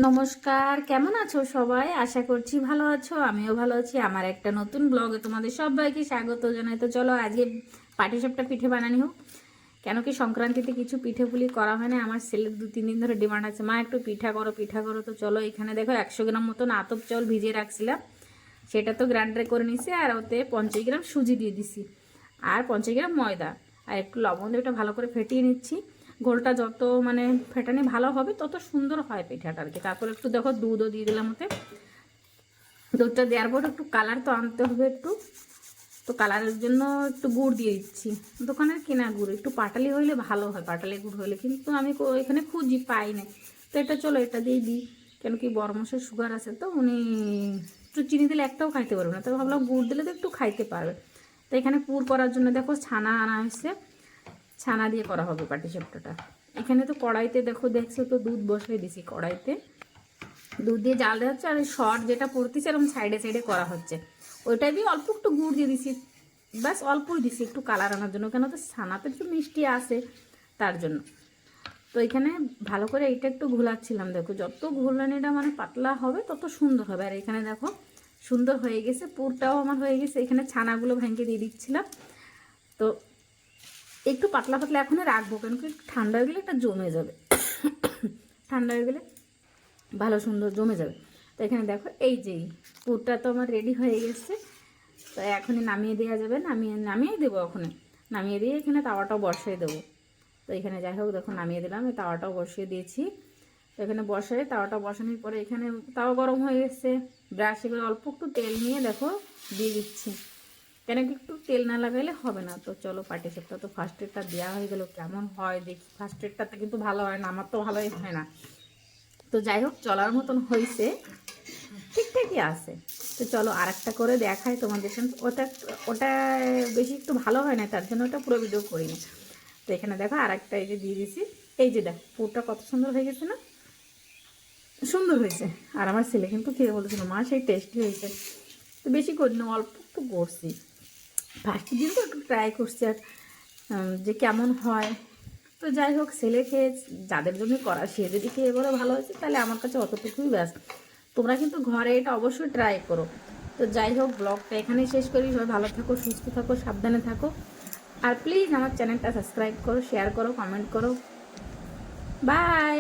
নমস্কার, কেমন আছো সবাই? আশা করছি ভালো আছো, আমিও ভালো আছি। আমার একটা নতুন ব্লগে তোমাদের সবাইকে স্বাগত জানাই। তো চলো আজকে পাটিসাপটা পিঠে বানানি হোক। কেন কি সংক্রান্তিতে কিছু পিঠে পুলি করা হয় না, আমার ছেলের 2-3 দিন ধরে ডিমান্ড আছে, মা একটু পিঠা করো পিঠা করো। তো চলো এখানে দেখো 100 গ্রাম মতন আতপ চাউল ভিজিয়ে রাখছিলাম, সেটা তো গ্রাইন্ডারে করে নিছি। আর ওতে 50 গ্রাম সুজি দিয়ে দিছি, আর 50 গ্রাম ময়দা, আর একটু লবণ দিয়ে ওটা ভালো করে ফেটিয়ে নিচ্ছি। ঘোলটা যত মানে ফেটানি ভালো হবে তত সুন্দর হয় পিঠাটা আর কি। তারপর একটু দেখো দুধও দিয়ে দিলাম ওতে। দুধটা দেওয়ার পর একটু কালার তো আনতে হবে একটু, তো কালারের জন্য একটু গুড় দিয়ে দিচ্ছি, দোকানের কেনা গুড়। একটু পাটালি হইলে ভালো হয়, পাটালি গুড় হইলে, কিন্তু আমি এখানে খুঁজি পাই না। তো এটা চলো এটা দিয়ে দিই, কেন কি বড় মশার সুগার আছে, তো উনি একটু চিনি দিলে একটাও খাইতে পারবে না, তো ভাবলাম গুড় দিলে তো একটু খাইতে পারবে। তো এখানে পুর করার জন্য দেখো ছানা আনা হয়েছে, ছানা দিয়ে করা হবে পাটিসাপটাটা। এখানে তো কড়াইতে দেখছো তো দুধ বসিয়ে দিছি কড়াইতে, দুধ দিয়ে জাল দেওয়া হচ্ছে। আর শর্ট যেটা পড়তেছে এরকম সাইডে সাইডে করা হচ্ছে, ওইটাই দিয়ে অল্প একটু গুড় দিয়ে দিছি, ব্যাস অল্পই দিছি একটু কালার আনার জন্য, কেন তো ছানাতে একটু মিষ্টি আছে তার জন্য। তো এখানে ভালো করে এইটা একটু ঘোলাচ্ছিলাম, দেখো যত ঘোলানিটা মানে পাতলা হবে তত সুন্দর হবে। আর এখানে দেখো সুন্দর হয়ে গেছে, পুরটাও আমার হয়ে গেছে। এখানে ছানাগুলো ভেঙে দিয়ে দিচ্ছিলাম। তো একটু পাতলা পাতলা এখনই রাখবো, কেন কি ঠান্ডা হয়ে গেলে এটা জমে যাবে, ঠান্ডা হয়ে গেলে ভালো সুন্দর জমে যাবে। তো এখানে দেখো এই যে পুরটা তো আমার রেডি হয়ে গেছে। তো এখনই নামিয়ে দেওয়া যাবে, নামিয়ে দেবো ওখানে, নামিয়ে দিয়ে এখানে তাওয়াটাও বসিয়ে দেবো। তো এখানে যাই হোক দেখো নামিয়ে দিলাম, এই তাওয়াটাও বসিয়ে দিয়েছি। তো এখানে বসাই, তাওয়াটা বসানোর পরে এখানে তাওয়া গরম হয়ে গেছে, ব্রাশে করে অল্প একটু তেল নিয়ে দেখো দিয়ে দিচ্ছি, কেন কি একটু তেল না লাগাইলে হবে না। তো চলো পাটিসাপটা তো ফার্স্ট এডটা দেওয়া হয়ে গেল, কেমন হয় দেখি। ফার্স্ট এডটাতে কিন্তু ভালো হয় না, আমার তো ভালোই হয় না। তো যাই হোক চলার মতন হয়েছে, ঠিকঠাকই আছে। তো চলো আর একটা করে দেখাই তোমাদের সঙ্গে। ওটা ওটা বেশি একটু ভালো হয় না, তার জন্য ওটা পুরো ভিডিও করি না। তো এখানে দেখো আর একটা এই যে দিয়ে দিছি, এই যে দেখো পুরটা কত সুন্দর হয়ে গেছে না, সুন্দর হয়েছে। আর আমার ছেলে কিন্তু খেয়ে বলেছিল মা সেই টেস্টি হয়েছে। তো বেশি করি না, অল্প একটু করছি, ফার্স্ট দিন তো একটু ট্রাই করছি আর যে কেমন হয়। তো যাই হোক ছেলে খেয়ে, যাদের জন্য করা সে যদি খেয়ে বলে ভালো হয়েছে তাহলে আমার কাছে অতটুকুই ব্যাস। তোমরা কিন্তু ঘরে এটা অবশ্যই ট্রাই করো। তো যাই হোক ব্লগটা এখানেই শেষ করি। সবাই ভালো থাকো, সুস্থ থাকো, সাবধানে থাকো। আর প্লিজ আমার চ্যানেলটা সাবস্ক্রাইব করো, শেয়ার করো, কমেন্ট করো। বাই।